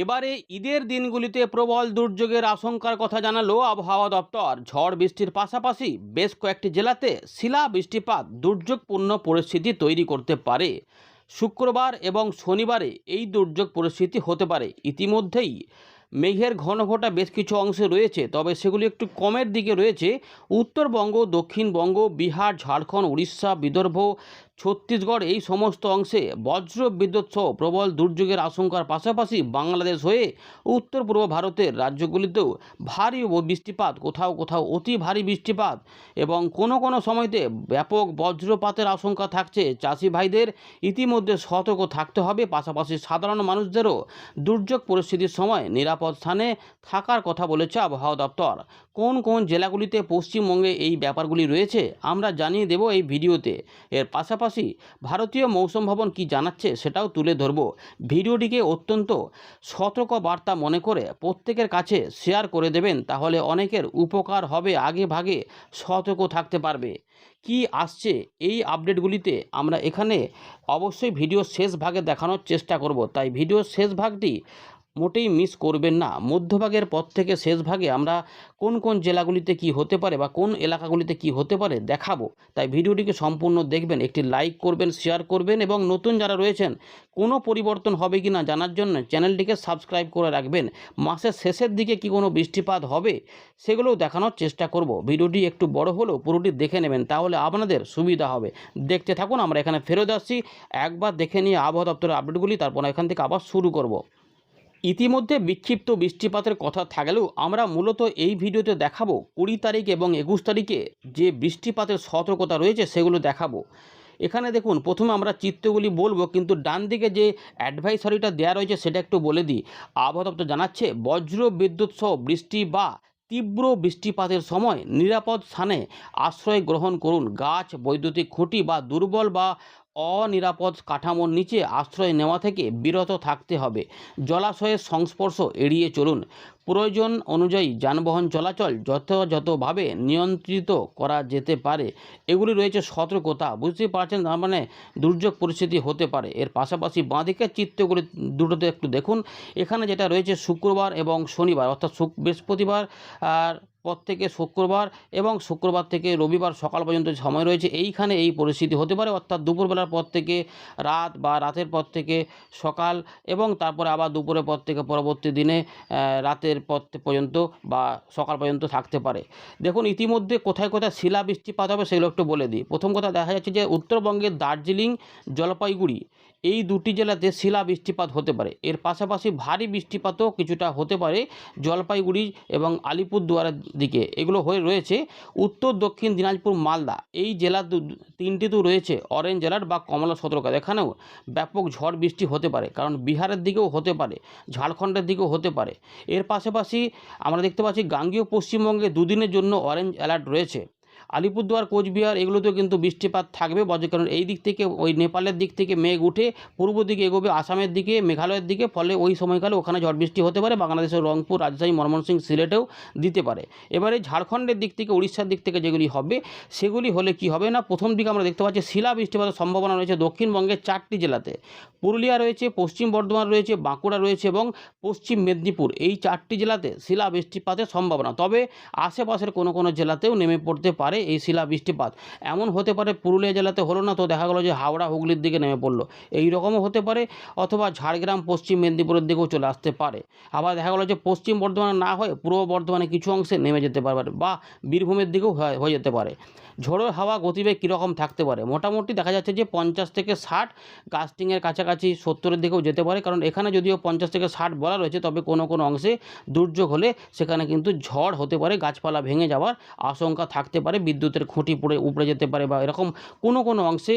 এবারে ঈদের দিনগুলিতে প্রবল দুর্যোগের আশঙ্কার কথা জানালো আবহাওয়া দপ্তর। ঝড় বৃষ্টির পাশাপাশি বেশ কয়েকটি জেলাতে শিলা বৃষ্টিপাত দুর্যোগপূর্ণ পরিস্থিতি তৈরি করতে পারে। শুক্রবার এবং শনিবারে এই দুর্যোগ পরিস্থিতি হতে পারে। ইতিমধ্যেই মেঘের ঘনঘটা বেশ কিছু অংশে রয়েছে, তবে সেগুলি একটু কমের দিকে রয়েছে। উত্তরবঙ্গ, দক্ষিণবঙ্গ, বিহার, ঝাড়খণ্ড, উড়িষ্যা, বিদর্ভ, ছত্তিশগড় এই সমস্ত অংশে বজ্র বিদ্যুৎ সহ প্রবল দুর্যোগের আশঙ্কার পাশাপাশি বাংলাদেশ হয়ে উত্তর পূর্ব ভারতের রাজ্যগুলিতেও ভারী বৃষ্টিপাত, কোথাও কোথাও অতি ভারী বৃষ্টিপাত এবং কোনো কোনো সময়তে ব্যাপক বজ্রপাতের আশঙ্কা থাকছে। চাষি ভাইদের ইতিমধ্যে সতর্ক থাকতে হবে, পাশাপাশি সাধারণ মানুষদেরও দুর্যোগ পরিস্থিতির সময় নিরাপদ স্থানে থাকার কথা বলেছে আবহাওয়া দপ্তর। কোন কোন জেলাগুলিতে পশ্চিমবঙ্গে এই ব্যাপারগুলি রয়েছে আমরা জানিয়ে দেব এই ভিডিওতে। এর পাশাপাশি ভারতীয় মৌসুম ভবন কি জানাচ্ছে সেটাও তুলে ধরব। ভিডিওটিকে অত্যন্ত সতর্ক বার্তা মনে করে প্রত্যেকের কাছে শেয়ার করে দেবেন, তাহলে অনেকের উপকার হবে, আগে ভাগে সতর্ক থাকতে পারবে। কি আসছে এই আপডেটগুলিতে আমরা এখানে অবশ্যই ভিডিও শেষ ভাগে দেখানোর চেষ্টা করব, তাই ভিডিও শেষ ভাগটি মোটেই মিস করবেন না। মধ্যভাগের পর থেকে শেষ ভাগে আমরা কোন কোন জেলাগুলিতে কি হতে পারে বা কোন এলাকাগুলিতে কি হতে পারে দেখাবো, তাই ভিডিওটিকে সম্পূর্ণ দেখবেন, একটি লাইক করবেন, শেয়ার করবেন এবং নতুন যারা রয়েছেন কোনো পরিবর্তন হবে কি না জানার জন্য চ্যানেলটিকে সাবস্ক্রাইব করে রাখবেন। মাসের শেষের দিকে কি কোনো বৃষ্টিপাত হবে সেগুলোও দেখানোর চেষ্টা করব। ভিডিওটি একটু বড় হলেও পুরোটি দেখে নেবেন, তাহলে আপনাদের সুবিধা হবে। দেখতে থাকুন, আমরা এখানে ফেরত আসছি, একবার দেখে নিয়ে আবহাওয়া দপ্তরের আপডেটগুলি, তারপর এখান থেকে আবার শুরু করব। ইতিমধ্যে বিক্ষিপ্ত বৃষ্টিপাতের কথা থাকলেও আমরা মূলত এই ভিডিওতে দেখাবো 20 তারিখ এবং 21 তারিখে যে বৃষ্টিপাতের সতর্কতা রয়েছে সেগুলো দেখাবো। এখানে দেখুন, প্রথমে আমরা চিত্রগুলি বলবো, কিন্তু ডান দিকে যে অ্যাডভাইসারিটা দেওয়া রয়েছে সেটা একটু বলে দিই। আবহাওয়া দপ্তর জানাচ্ছে বজ্র বিদ্যুৎ সহ বৃষ্টি বা তীব্র বৃষ্টিপাতের সময় নিরাপদ স্থানে আশ্রয় গ্রহণ করুন। গাছ, বৈদ্যুতিক খুঁটি বা দুর্বল বা অনিরাপদ কাঠামোর নিচে আশ্রয় নেওয়া থেকে বিরত থাকতে হবে। জলাশয়ের সংস্পর্শ এড়িয়ে চলুন। প্রয়োজন অনুযায়ী যানবাহন চলাচল যথাযথভাবে নিয়ন্ত্রিত করা যেতে পারে। এগুলি রয়েছে সতর্কতা, বুঝতেই পারছেন, তার মানে দুর্যোগ পরিস্থিতি হতে পারে। এর পাশাপাশি বাঁদিকের চিত্রগুলি দুটোতে একটু দেখুন। এখানে যেটা রয়েছে শুক্রবার এবং শনিবার, অর্থাৎ বৃহস্পতিবার আর পর থেকে শুক্রবার এবং শুক্রবার থেকে রবিবার সকাল পর্যন্ত সময় রয়েছে, এইখানে এই পরিস্থিতি হতে পারে, অর্থাৎ দুপুরবেলার পর থেকে রাত বা রাতের পর থেকে সকাল এবং তারপরে আবার দুপুরের পর থেকে পরবর্তী দিনে রাতের পর পর্যন্ত বা সকাল পর্যন্ত থাকতে পারে। দেখুন ইতিমধ্যে কোথায় কোথায় শিলা বৃষ্টিপাত হবে সেগুলো একটু বলে দিই। প্রথম কথা দেখা যাচ্ছে যে উত্তরবঙ্গের দার্জিলিং, জলপাইগুড়ি এই দুটি জেলাতে শিলা বৃষ্টিপাত হতে পারে। এর পাশাপাশি ভারী বৃষ্টিপাতও কিছুটা হতে পারে জলপাইগুড়ি এবং আলিপুরদুয়ারের দিকে, এগুলো হয়ে রয়েছে। উত্তর দক্ষিণ দিনাজপুর, মালদা এই জেলা তিনটিতেও রয়েছে অরেঞ্জ অ্যালার্ট বা কমলা সতর্কতা। এখানেও ব্যাপক ঝড় বৃষ্টি হতে পারে, কারণ বিহারের দিকেও হতে পারে, ঝাড়খণ্ডের দিকেও হতে পারে। এর পাশাপাশি আমরা দেখতে পাচ্ছি গাঙ্গেয় পশ্চিমবঙ্গে দুদিনের জন্য অরেঞ্জ অ্যালার্ট রয়েছে। আলিপুরদুয়ার, কোচবিহার এগুলোতেও কিন্তু বৃষ্টিপাত থাকবে কারণ এই দিক থেকে ওই নেপালের দিক থেকে মেঘ উঠে পূর্ব দিকে এগোবে আসামের দিকে, মেঘালয়ের দিকে, ফলে ওই সময়কালে ওখানে ঝড় বৃষ্টি হতে পারে। বাংলাদেশের রংপুর, রাজশাহী, ময়মনসিংহ, সিলেটেও দিতে পারে। এবারে ঝাড়খণ্ডের দিক থেকে, উড়িষ্যার দিক থেকে যেগুলি হবে সেগুলি হলে কি হবে না, প্রথম দিকে আমরা দেখতে পাচ্ছি শিলা বৃষ্টিপাতের সম্ভাবনা রয়েছে দক্ষিণবঙ্গের 4টি জেলাতে। পুরুলিয়া রয়েছে, পশ্চিম বর্ধমান রয়েছে, বাঁকুড়া রয়েছে এবং পশ্চিম মেদিনীপুর এই 4টি জেলাতে শিলা বৃষ্টিপাতের সম্ভাবনা। তবে আশেপাশের কোনো কোনো জেলাতেও নেমে পড়তে পারে এই শিলা বৃষ্টিপাত। এমন হতে পারে পুরুলিয়া জেলাতে হলো না, তো দেখা গেলো যে হাওড়া, হুগলির দিকে নেমে পড়লো, এই রকমও হতে পারে। অথবা ঝাড়গ্রাম, পশ্চিম মেদিনীপুরের দিকেও চলে আসতে পারে। আবার দেখা গেলো যে পশ্চিম বর্ধমানে না হয়ে পূর্ব বর্ধমানে কিছু অংশে নেমে যেতে পারে বা বীরভূমের দিকেও হয়ে যেতে পারে। ঝোড়ো হাওয়া গতিবেগ কীরকম থাকতে পারে, মোটামুটি দেখা যাচ্ছে যে 50 থেকে 60, গাস্টিংয়ের কাছাকাছি 70-এর দিকেও যেতে পারে। কারণ এখানে যদিও 50 থেকে 60 বলা রয়েছে, তবে কোনো কোনো অংশে দুর্যোগ হলে সেখানে কিন্তু ঝড় হতে পারে, গাছপালা ভেঙে যাওয়ার আশঙ্কা থাকতে পারে, বিদ্যুতের খুঁটি উপড়ে যেতে পারে বা এরকম কোনো কোনো অংশে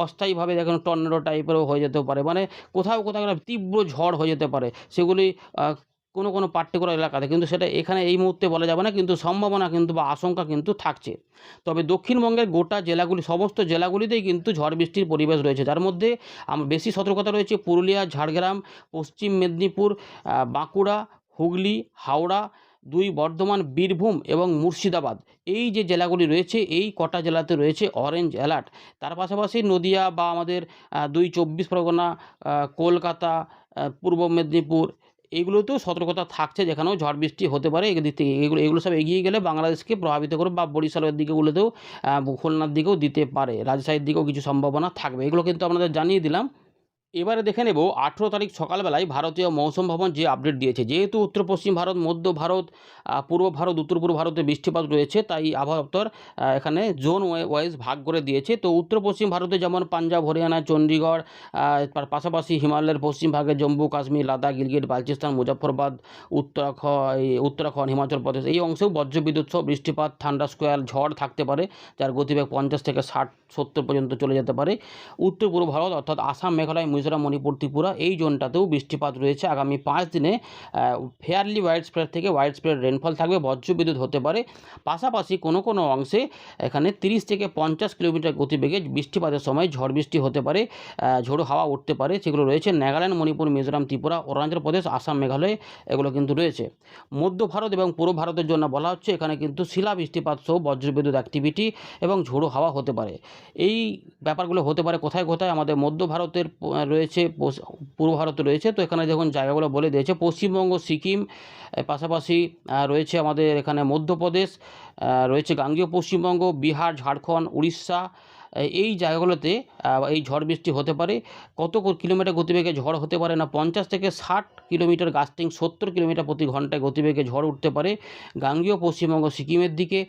অস্থায়ীভাবে দেখুন টর্নেডো টাইপেরও হয়ে যেতেও পারে। মানে কোথাও কোথাও তীব্র ঝড় হয়ে যেতে পারে, সেগুলি কোনো কোনো পার্টিকুলার এলাকাতে, কিন্তু সেটা এখানে এই মুহূর্তে বলা যাবে না, কিন্তু সম্ভাবনা কিন্তু বা আশঙ্কা কিন্তু থাকছে। তবে দক্ষিণবঙ্গের গোটা জেলাগুলি, সমস্ত জেলাগুলিতেই কিন্তু ঝড় বৃষ্টির পরিবেশ রয়েছে, যার মধ্যে বেশি সতর্কতা রয়েছে পুরুলিয়া, ঝাড়গ্রাম, পশ্চিম মেদিনীপুর, বাঁকুড়া, হুগলি, হাওড়া, 2 বর্ধমান, বীরভূম এবং মুর্শিদাবাদ এই যে জেলাগুলি রয়েছে, এই কটা জেলাতে রয়েছে অরেঞ্জ অ্যালার্ট। তার পাশাপাশি নদিয়া বা আমাদের 2 চব্বিশ পরগনা, কলকাতা, পূর্ব মেদিনীপুর এইগুলোতেও সতর্কতা থাকছে, যেখানেও ঝড় বৃষ্টি হতে পারে। এদিক থেকে এগুলো সব এগিয়ে গেলে বাংলাদেশকে প্রভাবিত করবে বা বরিশালের দিকেগুলোতেও খুলনার দিকেও দিতে পারে, রাজশাহীর দিকেও কিছু সম্ভাবনা থাকবে। এগুলো কিন্তু আপনাদের জানিয়ে দিলাম। এবারে দেখে নেব 18 তারিখ সকালবেলায় ভারতীয় মৌসুম ভবন যে আপডেট দিয়েছে। যেহেতু উত্তর পশ্চিম ভারত, মধ্য ভারত, পূর্ব ভারত, উত্তর পূর্ব ভারতে বৃষ্টিপাত রয়েছে, তাই আবহাওয়া দপ্তর এখানে জোন ওয়াইজ ভাগ করে দিয়েছে। তো উত্তর পশ্চিম ভারতে যেমন পাঞ্জাব, হরিয়ানা, চণ্ডীগড়, তার পাশাপাশি হিমালয়ের পশ্চিম ভাগে জম্মু কাশ্মীর, লাদাখ, গিলগিট বালচিস্তান, মুজফ্ফরবাদ, উত্তরাখণ্ড, হিমাচল প্রদেশ, এই অংশেও বজ্রবিদ্যুৎ সহ বৃষ্টিপাত, ঠান্ডা স্কোয়ার, ঝড় থাকতে পারে, যার গতিবেগ 50 থেকে 60-70 পর্যন্ত চলে যেতে পারে। উত্তর পূর্ব ভারত অর্থাৎ আসাম, মেঘালয়, মিজোরাম, মণিপুর, ত্রিপুরা, এই জোনটাতেও বৃষ্টিপাত রয়েছে। আগামী 5 দিনে ফেয়ারলি ওয়াইড স্প্রেড থেকে ওয়াইড স্প্রেড রেনফল থাকবে, বজ্রবিদ্যুৎ হতে পারে। পাশাপাশি কোনো কোনো অংশে এখানে 30 থেকে 50 কিলোমিটার গতিবেগে বৃষ্টিপাতের সময় ঝড় বৃষ্টি হতে পারে, ঝোড়ো হাওয়া উঠতে পারে। সেগুলো রয়েছে নাগাল্যান্ড, মণিপুর, মিজোরাম, ত্রিপুরা, অরুণাচল প্রদেশ, আসাম, মেঘালয়, এগুলো কিন্তু রয়েছে। মধ্য ভারত এবং পূর্ব ভারতের জন্য বলা হচ্ছে এখানে কিন্তু শিলা বৃষ্টিপাত সহ বজ্রবিদ্যুৎ অ্যাক্টিভিটি এবং ঝোড়ো হাওয়া হতে পারে। এই ব্যাপারগুলো হতে পারে কোথায় কোথায়? আমাদের মধ্য ভারতের রয়েছে, পূর্ব ভারতে রয়েছে। তো এখানে দেখুন জায়গাগুলো বলে দিয়েছে। পশ্চিমবঙ্গ, সিকিম, পাশাপাশি রয়েছে আমাদের এখানে মধ্যপ্রদেশ, রয়েছে গাঙ্গেয় পশ্চিমবঙ্গ, বিহার, ঝাড়খণ্ড, উড়িষ্যা, এই জায়গাগুলোতে এই ঝড় বৃষ্টি হতে পারে। কত কিলোমিটার গতিবেগে ঝড় হতে পারে না, 50 থেকে 60 কিলোমিটার, গাস্টিং 70 কিলোমিটার প্রতি ঘন্টায় গতিবেগে ঝড় উঠতে পারে গাঙ্গেয় পশ্চিমবঙ্গ, সিকিমের দিকে।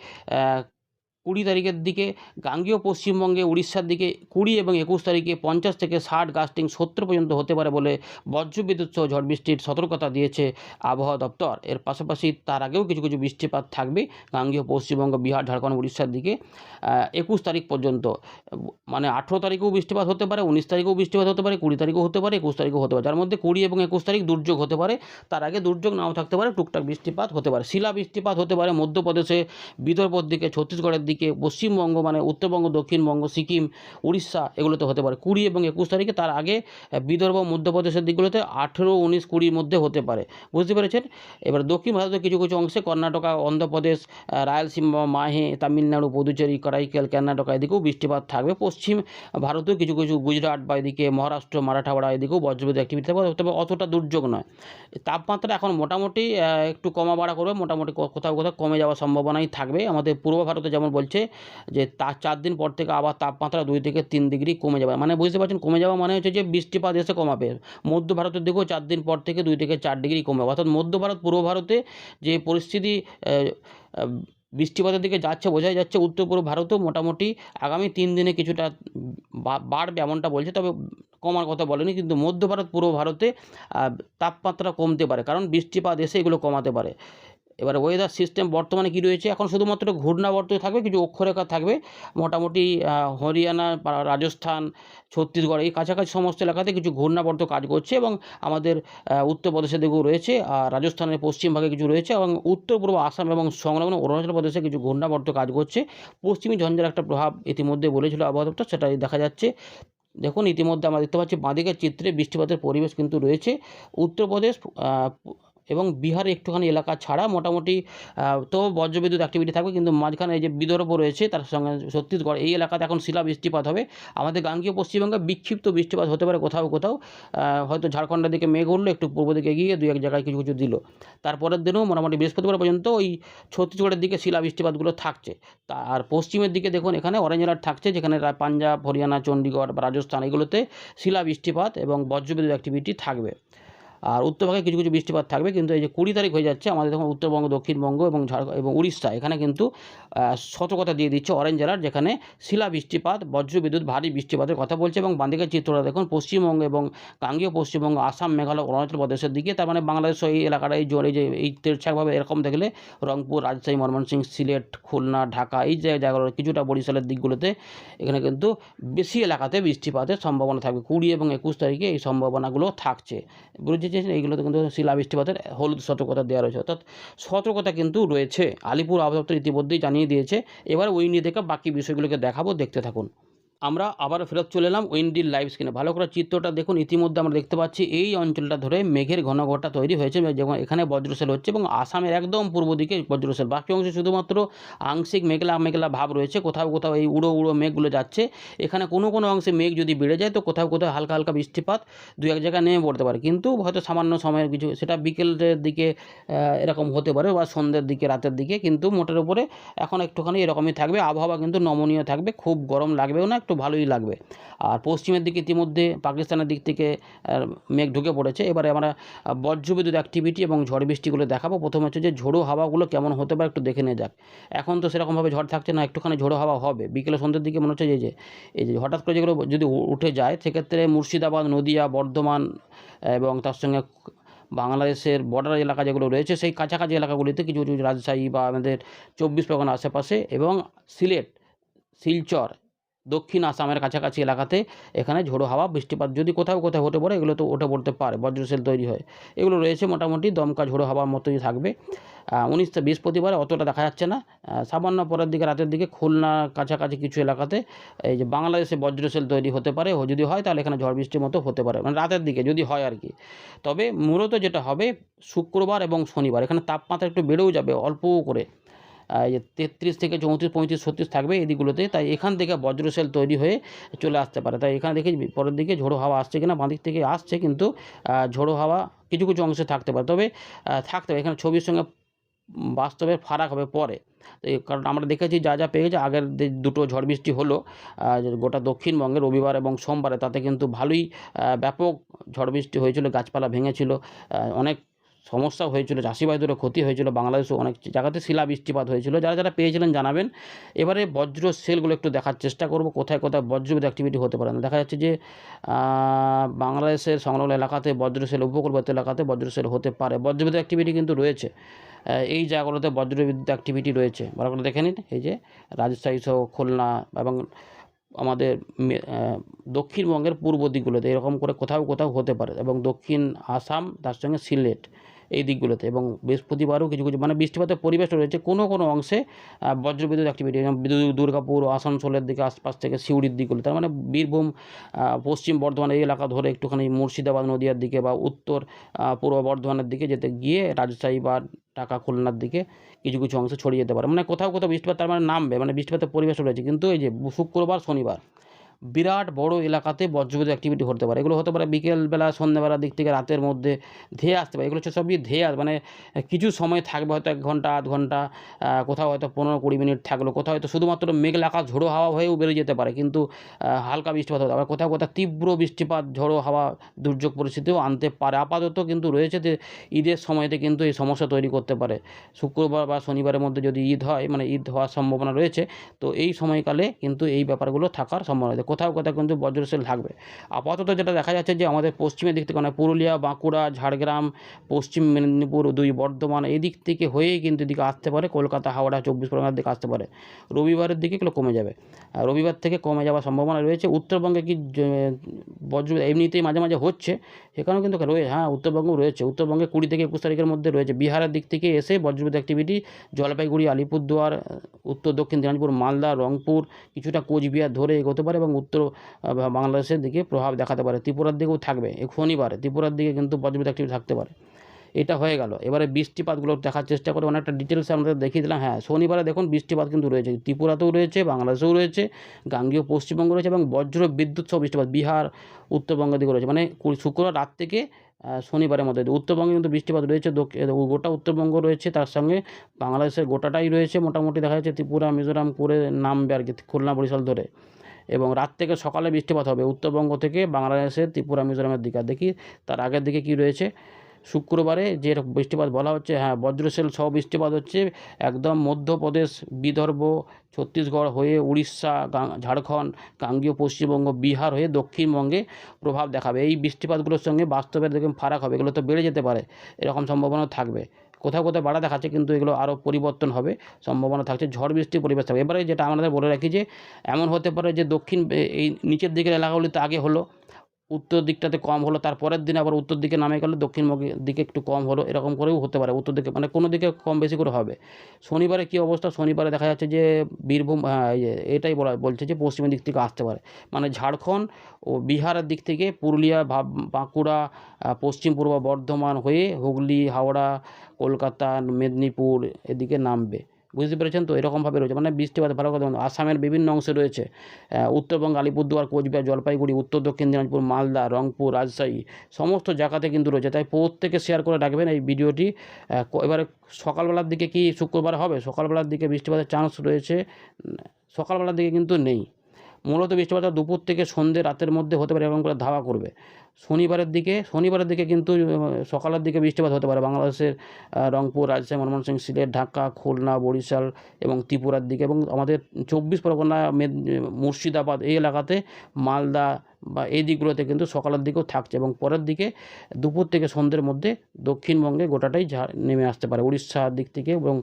20 তারিখের দিকে গাঙ্গেয় পশ্চিমবঙ্গে, উড়িষ্যার দিকে 20 এবং 21 তারিখে 50 থেকে 60, গাস্টিং 70 পর্যন্ত হতে পারে বলে বজ্রবিদ্যুৎ সহ ঝড় বৃষ্টির সতর্কতা দিয়েছে আবহাওয়া দপ্তর। এর পাশাপাশি তার আগেও কিছু কিছু বৃষ্টিপাত থাকবে গাঙ্গেয় পশ্চিমবঙ্গ, বিহার, ঝাড়খণ্ড, উড়িষ্যার দিকে 21 তারিখ পর্যন্ত। মানে 18 তারিখেও বৃষ্টিপাত হতে পারে, 19 তারিখেও বৃষ্টিপাত হতে পারে, 20 তারিখও হতে পারে, 21 তারিখও হতে পারে। যার মধ্যে 20 এবং 21 তারিখ দুর্যোগ হতে পারে, তার আগে দুর্যোগ নাও থাকতে পারে, টুকটাক বৃষ্টিপাত হতে পারে। শিলা বৃষ্টিপাত হতে পারে মধ্যপ্রদেশে, বিদর্ভর দিকে, ছত্তিশগড়ের দিকে, পশ্চিমবঙ্গ মানে উত্তরবঙ্গ, দক্ষিণবঙ্গ, সিকিম, উড়িষ্যা, এগুলোতে হতে পারে 20 এবং 21 তারিখে। তার আগে বিদর্ভ, মধ্যপ্রদেশের দিকগুলোতে 18, 19, 20-র মধ্যে হতে পারে। বুঝতে পেরেছেন? এবার দক্ষিণ ভারতের কিছু কিছু অংশে কর্ণাটকা, অন্ধ্রপ্রদেশ, রায়লসীমা, মাহে, তামিলনাড়ু, পুদুচেরি, করাইকেল, কর্ণাটকা, এদিকেও বৃষ্টিপাত থাকবে। পশ্চিম ভারতেও কিছু কিছু গুজরাট বা এদিকে মহারাষ্ট্র, মারাঠাওয়াড়া, এদিকেও বজ্রবিদ্যুৎ অ্যাক্টিভিটি থাকবে, তবে অতটা দুর্যোগ নয়। তাপমাত্রা এখন মোটামুটি একটু কমা বাড়া করবে, মোটামুটি কোথাও কোথাও কমে যাওয়ার সম্ভাবনাই থাকবে। আমাদের পূর্ব ভারতে যেমন বলছে যে 4 দিন পর থেকে আবার তাপমাত্রা 2 থেকে 3 ডিগ্রি কমে যাবে। মানে বুঝতে পারছেন, কমে যাওয়া মানে হচ্ছে যে বৃষ্টিপাত এসে কমাবে। মধ্য ভারতের দিকেও 4 দিন পর থেকে 2 থেকে 4 ডিগ্রি কমে, অর্থাৎ মধ্য ভারত, পূর্ব ভারতে যে পরিস্থিতি বৃষ্টিপাতের দিকে যাচ্ছে বোঝাই যাচ্ছে। উত্তর পূর্ব ভারতেও মোটামুটি আগামী 3 দিনে কিছুটা বাড়বে এমনটা বলছে, তবে কমার কথা বলেনি। কিন্তু মধ্য ভারত, পূর্ব ভারতে তাপমাত্রা কমতে পারে, কারণ বৃষ্টিপাত এসে এগুলো কমাতে পারে। এবার ওয়েদার সিস্টেম বর্তমানে কী রয়েছে, এখন শুধুমাত্র ঘূর্ণাবর্ত থাকবে, কিছু অক্ষরেখা থাকবে। মোটামুটি হরিয়ানা, রাজস্থান, ছত্তিশগড়, এই কাছাকাছি সমস্ত এলাকাতে কিছু ঘূর্ণাবর্ত কাজ করছে, এবং আমাদের উত্তরপ্রদেশের দিকেও রয়েছে, আর রাজস্থানের পশ্চিম ভাগে কিছু রয়েছে, এবং উত্তর পূর্ব আসাম এবং সংলগ্ন অরুণাচল প্রদেশে কিছু ঘূর্ণাবর্ত কাজ করছে। পশ্চিমী ঝঞ্ঝার একটা প্রভাব ইতিমধ্যে বলেছিল আবহাওয়া দপ্তর, সেটাই দেখা যাচ্ছে। দেখুন ইতিমধ্যে আমরা দেখতে পাচ্ছি বাঁদিকের চিত্রে বৃষ্টিপাতের পরিবেশ কিন্তু রয়েছে। উত্তরপ্রদেশ এবং বিহারে একটুখানি এলাকা ছাড়া মোটামুটি তো বজ্রবিদ্যুৎ অ্যাক্টিভিটি থাকবে, কিন্তু মাঝখানে এই যে বিদর্ভ রয়েছে, তার সঙ্গে ছত্তিশগড়, এই এলাকাতে এখন শিলা বৃষ্টিপাত হবে। আমাদের গাঙ্গেয় পশ্চিমবঙ্গে বিক্ষিপ্ত বৃষ্টিপাত হতে পারে কোথাও কোথাও, হয়তো ঝাড়খণ্ডের দিকে মেঘ উঠলো, একটু পূর্ব দিকে গিয়ে 2-1 জায়গায় কিছু কিছু দিল। তারপরের দিনেও মোটামুটি বৃহস্পতিবার পর্যন্ত ওই ছত্তিশগড়ের দিকে শিলা বৃষ্টিপাতগুলো থাকছে। আর পশ্চিমের দিকে দেখুন এখানে অরেঞ্জ অ্যালার্ট থাকছে, যেখানে পাঞ্জাব, হরিয়ানা, চণ্ডীগড় বা রাজস্থান, এগুলোতে শিলা বৃষ্টিপাত এবং বজ্রবিদ্যুৎ অ্যাক্টিভিটি থাকবে। আর উত্তরভাগে কিছু কিছু বৃষ্টিপাত থাকবে। কিন্তু এই যে 20 তারিখ হয়ে যাচ্ছে, আমাদের দেখুন উত্তরবঙ্গ, দক্ষিণবঙ্গ এবং ঝাড়খণ্ড এবং উড়িষ্যা, এখানে কিন্তু সতর্কতা দিয়ে দিচ্ছে অরেঞ্জ অ্যালার্ট, যেখানে শিলা বৃষ্টিপাত, বজ্রবিদ্যুৎ, ভারী বৃষ্টিপাতের কথা বলছে। এবং বাঁদিকের চিত্রটা দেখুন, পশ্চিমবঙ্গ এবং গাঙ্গেয় পশ্চিমবঙ্গ, আসাম, মেঘালয়, অরুণাচল প্রদেশের দিকে, তার মানে বাংলাদেশ এই এলাকাটা এই জোরে যে এই তেড়ছাকভাবে এরকম দেখলে রংপুর, রাজশাহী, ময়মনসিংহ, সিলেট, খুলনা, ঢাকা, এই যে জায়গাগুলো, কিছুটা বরিশালের দিকগুলোতে এখানে কিন্তু বেশি এলাকাতে বৃষ্টিপাতের সম্ভাবনা থাকবে। 20 এবং 21 তারিখে এই সম্ভাবনাগুলো থাকছে। বুঝেছেন? এইগুলোতে কিন্তু শিলা বৃষ্টিপাতের হলুদ সতর্কতা দেওয়া রয়েছে, অর্থাৎ সতর্কতা কিন্তু রয়েছে। আলিপুর আবহাওয়া দপ্তর ইতিমধ্যেই জানিয়ে দিয়েছে। এবার ওই নিয়ে দেখে বাকি বিষয়গুলোকে দেখাবো, দেখতে থাকুন। আমরা আবার ফেরত চলে এলাম উইন্ডির লাইভ স্ক্রিনে। ভালো করে চিত্রটা দেখুন। ইতিমধ্যে আমরা দেখতে পাচ্ছি এই অঞ্চলটা ধরে মেঘের ঘন ঘটা তৈরি হয়েছে, যেমন এখানে বজ্রসেল হচ্ছে এবং আসামের একদম পূর্ব দিকে বজ্রসেল। বাকি অংশে শুধুমাত্র আংশিক মেঘলা মেঘলা ভাব রয়েছে, কোথাও কোথাও এই উড়ো উড়ো মেঘগুলো যাচ্ছে। এখানে কোনো কোনো অংশে মেঘ যদি বেড়ে যায় তো কোথাও কোথাও হালকা হালকা বৃষ্টিপাত দু এক জায়গায় নেমে পড়তে পারে, কিন্তু হয়তো সামান্য সময়ের কিছু, সেটা বিকেলের দিকে এরকম হতে পারে বা সন্ধ্যের দিকে, রাতের দিকে। কিন্তু মোটের উপরে এখন একটুখানি এরকমই থাকবে। আবহাওয়া কিন্তু নমনীয় থাকবে, খুব গরম লাগবেও না, একটু ভালোই লাগবে। আর পশ্চিমের দিকে ইতিমধ্যে পাকিস্তানের দিক থেকে মেঘ ঢুকে পড়েছে। এবারে আমরা বজ্রবিদ্যুৎ অ্যাক্টিভিটি এবং ঝড় বৃষ্টিগুলো দেখাবো। প্রথমে হচ্ছে যে ঝোড়ো হাওয়াগুলো কেমন হতে পারে একটু দেখে নেওয়া যাক। এখন তো সেরকমভাবে ঝড় থাকছে না, একটুখানি ঝোড়ো হাওয়া হবে বিকেলে সন্ধ্যের দিকে। মনে হচ্ছে এই যে হঠাৎ করে যেগুলো যদি উঠে যায়, সেক্ষেত্রে মুর্শিদাবাদ, নদিয়া, বর্ধমান এবং তার সঙ্গে বাংলাদেশের বর্ডার এলাকা যেগুলো রয়েছে সেই কাছাকাছি এলাকাগুলিতে কিছু কিছু, রাজশাহী বা আমাদের 24 পরগনা আশেপাশে এবং সিলেট, শিলচর, দক্ষিণ আসামের কাছাকাছি এলাকাতে এখানে ঝোড়ো হাওয়া বৃষ্টিপাত যদি কোথাও কোথাও হতে পারে, এগুলো তো উঠে পড়তে পারে, বজ্রসেল তৈরি হয়। এগুলো রয়েছে মোটামুটি দমকা ঝোড়ো হাওয়ার মতোই থাকবে। 19 বৃহস্পতিবার অতটা দেখা যাচ্ছে না। সামান্য পরের দিকে, রাতের দিকে খুলনা কাছাকাছি কিছু এলাকাতে এই যে বাংলাদেশে বজ্রসেল তৈরি হতে পারে। যদি হয় তাহলে এখানে ঝড় বৃষ্টির মতো হতে পারে, মানে রাতের দিকে যদি হয় আর কি। তবে মূলত যেটা হবে শুক্রবার এবং শনিবার এখানে তাপমাত্রা একটু বেড়েও যাবে অল্প করে। এই যে 33 থেকে 34, 35, 36 থাকবে এই দিকগুলোতে। তাই এখান থেকে বজ্রসেল তৈরি হয়ে চলে আসতে পারে। তাই এখানে দেখি পরের দিকে ঝোড়ো হাওয়া আসছে কিনা। বাঁ দিক থেকে আসছে, কিন্তু ঝোড়ো হাওয়া কিছু কিছু অংশে থাকতে পারে। তবে থাকতে পারে, এখানে ছবির সঙ্গে বাস্তবের ফারাক হবে পরে। তো কারণ আমরা দেখেছি যা যা পেয়ে গেছে আগের দুটো ঝড় বৃষ্টি হলো গোটা দক্ষিণবঙ্গে রবিবার এবং সোমবারে, তাতে কিন্তু ভালোই ব্যাপক ঝড় বৃষ্টি হয়েছিল, গাছপালা ভেঙেছিল, অনেক সমস্যা হয়েছিল, চাষিবাসদেরও ক্ষতি হয়েছিল, বাংলাদেশেও অনেক জায়গাতে শিলা বৃষ্টিপাত হয়েছিল। যারা যারা পেয়েছিলেন জানাবেন। এবারে বজ্র সেলগুলো একটু দেখার চেষ্টা করব, কোথায় কোথায় বজ্রবিদ্যুৎ অ্যাক্টিভিটি হতে পারে। দেখা যাচ্ছে যে বাংলাদেশের সংলগ্ন এলাকাতে বজ্রসেল, উপকূলবর্তী এলাকাতে বজ্রসেল হতে পারে। বজ্রবিদ্যুৎ অ্যাক্টিভিটি কিন্তু রয়েছে, এই জায়গাগুলোতে বজ্রবিদ্যুৎ অ্যাক্টিভিটি রয়েছে। ভালো করে দেখে নিন। এই যে রাজশাহী সহ খুলনা এবং আমাদের দক্ষিণবঙ্গের পূর্ব দিকগুলোতে এরকম করে কোথাও কোথাও হতে পারে, এবং দক্ষিণ আসাম, তার সঙ্গে সিলেট এই দিকগুলোতে। এবং বৃহস্পতিবারও কিছু কিছু মানে বৃষ্টিপাতের পরিবেশ রয়েছে কোনো কোনো অংশে বজ্রবিদ্যুৎ অ্যাক্টিভিটি, যেমন দুর্গাপুর, আসানসোলের দিকে আশপাশ থেকে সিউড়ির দিকগুলো, তার মানে বীরভূম, পশ্চিম বর্ধমান এই এলাকা ধরে একটুখানি মুর্শিদাবাদ, নদিয়ার দিকে বা উত্তর পূর্ব বর্ধমানের দিকে যেতে গিয়ে রাজশাহী বা ঢাকা, খুলনার দিকে কিছু কিছু অংশে ছড়িয়ে যেতে পারে। মানে কোথাও কোথাও বৃষ্টিপাত তার মানে নামবে, মানে বৃষ্টিপাতের পরিবেশ রয়েছে। কিন্তু এই যে শুক্রবার, শনিবার বিরাট বড় এলাকাতে বজ্রবিদ্যুৎ অ্যাক্টিভিটি হতে পারে। এগুলো হতে পারে বিকেলবেলা, সন্ধ্যাবেলার দিক থেকে রাতের মধ্যে ধেয়ে আসতে পারে। এগুলো হচ্ছে সবই ধেয়ে মানে কিছু সময় থাকবে, হয়তো 1 ঘন্টা, আধ ঘন্টা, কোথাও হয়তো 15-20 মিনিট থাকলো, কোথাও হয়তো শুধুমাত্র মেঘলা আকাশ, ঝোড়ো হাওয়া হয়েও বেরিয়ে যেতে পারে, কিন্তু হালকা বৃষ্টিপাত হতে পারে। কোথাও কোথাও তীব্র বৃষ্টিপাত, ঝোড়ো হাওয়া, দুর্যোগ পরিস্থিতিও আনতে পারে। আপাতত কিন্তু রয়েছে যে ঈদের সময়তে কিন্তু এই সমস্যা তৈরি করতে পারে। শুক্রবার বা শনিবারের মধ্যে যদি ঈদ হয়, মানে ঈদ হওয়ার সম্ভাবনা রয়েছে, তো এই সময়কালে কিন্তু এই ব্যাপারগুলো থাকার সম্ভাবনা রয়েছে। কোথাও কোথাও কিন্তু বজ্রসেল থাকবে। আপাতত যেটা দেখা যাচ্ছে যে আমাদের পশ্চিমের দিক থেকে, মানে পুরুলিয়া, বাঁকুড়া, ঝাড়গ্রাম, পশ্চিম মেদিনীপুর, বর্ধমান এই দিক থেকে হয়েই কিন্তু এদিকে আসতে পারে, কলকাতা, হাওড়া, 24 পরগনার দিকে আসতে পারে। রবিবারের দিকে এগুলো কমে যাবে, রবিবার থেকে কমে যাওয়ার সম্ভাবনা রয়েছে। উত্তরবঙ্গে কি বজ্র এমনিতেই মাঝে মাঝে হচ্ছে, সেখানেও কিন্তু রয়েছে। হ্যাঁ, উত্তরবঙ্গেও রয়েছে। উত্তরবঙ্গে 20 থেকে 21 তারিখের মধ্যে রয়েছে। বিহারের দিক থেকে এসে বজ্রবিদ্যুৎ অ্যাক্টিভিটি জলপাইগুড়ি, আলিপুরদুয়ার, উত্তর দক্ষিণ দিনাজপুর, মালদা, রংপুর, কিছুটা কোচবিহার ধরে এগোতে পারে এবং উত্তর বাংলাদেশের দিকে প্রভাব দেখাতে পারে। ত্রিপুরার দিকেও থাকবে। এই শনিবারে ত্রিপুরার দিকে কিন্তু বজ্রবিদ্যুৎ অ্যাক্টিভিটি থাকতে পারে। এটা হয়ে গেল। এবারে বৃষ্টিপাতগুলো দেখার চেষ্টা করে, অনেকটা ডিটেলসে আমাদের দেখিয়ে দিলাম। হ্যাঁ, শনিবারে দেখুন বৃষ্টিপাত কিন্তু রয়েছে, ত্রিপুরাতেও রয়েছে, বাংলাদেশেও রয়েছে, গাঙ্গেয় পশ্চিমবঙ্গ রয়েছে এবং বজ্র বিদ্যুৎ সহ বৃষ্টিপাত বিহার, উত্তরবঙ্গের দিকে রয়েছে। মানে শুক্রবার রাত থেকে শনিবারের মধ্যে উত্তরবঙ্গে কিন্তু বৃষ্টিপাত রয়েছে, গোটা উত্তরবঙ্গ রয়েছে, তার সঙ্গে বাংলাদেশের গোটাটাই রয়েছে মোটামুটি। দেখা যাচ্ছে ত্রিপুরা, মিজোরাম করে নামবে আর কি, খুলনা, বরিশাল ধরে। এবং রাত থেকে সকালে বৃষ্টিপাত হবে উত্তরবঙ্গ থেকে বাংলাদেশের ত্রিপুরা, মিজোরামের দিকে। আর দেখি তার আগের দিকে কি রয়েছে। শুক্রবারে যে বৃষ্টিপাত বলা হচ্ছে, হ্যাঁ, বজ্রসেল সহ বৃষ্টিপাত হচ্ছে একদম মধ্যপ্রদেশ, বিদর্ভ, ছত্তিশগড় হয়ে উড়িষ্যা, ঝাড়খণ্ড, গাঙ্গেয় পশ্চিমবঙ্গ, বিহার হয়ে দক্ষিণবঙ্গে প্রভাব দেখাবে। এই বৃষ্টিপাতগুলোর সঙ্গে বাস্তবের দেখুন ফারাক হবে, এগুলো তো বেড়ে যেতে পারে, এরকম সম্ভাবনা থাকবে। কোথাও কোথাও বাড়া দেখাচ্ছে, কিন্তু এগুলো আরও পরিবর্তন হবে, সম্ভাবনা থাকছে, ঝড় বৃষ্টির পরিবেশ থাকবে। এবারে যেটা আমাদের বলে রাখি যে এমন হতে পারে যে দক্ষিণ এই নিচের দিকের এলাকাগুলিতে আগে হলো, উত্তর দিকটাতে কম হলো, তারপরের দিন আবার উত্তর দিকে নামে গেল, দক্ষিণমুখী দিকে একটু কম হলো, এরকম করেও হতে পারে। উত্তর দিকে মানে কোনো দিকে কম বেশি করে হবে। শনিবারে কী অবস্থা? শনিবারে দেখা যাচ্ছে যে বীরভূম, এটাই বলছে যে পশ্চিমের দিক থেকে আসতে পারে, মানে ঝাড়খণ্ড ও বিহারের দিক থেকে পুরুলিয়া, বাঁকুড়া, পশ্চিম পূর্ব বর্ধমান হয়ে হুগলি, হাওড়া, কলকাতা, মেদিনীপুর এদিকে নামবে। বুঝতে পেরেছেন তো? এরকমভাবে রয়েছে, মানে বৃষ্টিপাত ভালো কথা। আসামের বিভিন্ন অংশে রয়েছে, উত্তরবঙ্গ, আলিপুরদুয়ার, কোচবিহার, জলপাইগুড়ি, উত্তর দক্ষিণ দিনাজপুর, মালদা, রংপুর, রাজশাহী সমস্ত জায়গাতে কিন্তু রয়েছে। তাই প্রত্যেকে শেয়ার করে রাখবেন এই ভিডিওটি। এবারে সকালবেলার দিকে কি শুক্রবার হবে? সকালবেলার দিকে বৃষ্টিপাতের চান্স রয়েছে, সকালবেলার দিকে কিন্তু নেই। মূলত বৃষ্টিপাতটা দুপুর থেকে সন্ধ্যে রাতের মধ্যে হতে পারে, এরকম করে ধাওয়া করবে। শনিবারের দিকে কিন্তু সকালের দিকে বৃষ্টিপাত হতে পারে বাংলাদেশের রংপুর, রাজশাহী, ময়মনসিংহ, সিলেট, ঢাকা, খুলনা, বরিশাল এবং ত্রিপুরার দিকে, এবং আমাদের 24 পরগনা, মুর্শিদাবাদ এই এলাকাতে, মালদা বা এই দিকগুলোতে কিন্তু সকালের দিকেও থাকছে, এবং পরের দিকে দুপুর থেকে সন্ধ্যের মধ্যে দক্ষিণবঙ্গে গোটাটাই নেমে আসতে পারে, উড়িষ্যার দিক থেকে এবং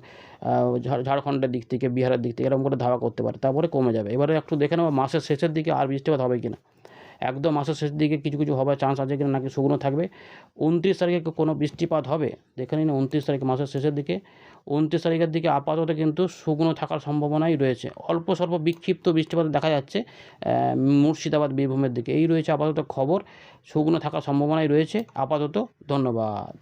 ঝাড়খণ্ডের দিক থেকে, বিহারের দিক থেকে, এরকম করে ধাওয়া করতে পারে, তারপরে কমে যাবে। এবারে একটু দেখে নেব মাসের শেষের দিকে আর বৃষ্টিপাত হবে কিনা। একদম মাসের শেষের দিকে কিছু কিছু হবার চান্স আছে কিনা, নাকি শুকনো থাকবে। 29 তারিখে কোনো বৃষ্টিপাত হবে দেখে নিন। 29 তারিখ মাসের শেষের দিকে, 29 তারিখের দিকে আপাতত কিন্তু শুকনো থাকার সম্ভাবনাই রয়েছে। অল্প স্বল্প বিক্ষিপ্ত বৃষ্টিপাত দেখা যাচ্ছে মুর্শিদাবাদ, বীরভূমের দিকে। এই রয়েছে আপাতত খবর, শুকনো থাকার সম্ভাবনাই রয়েছে আপাতত। ধন্যবাদ।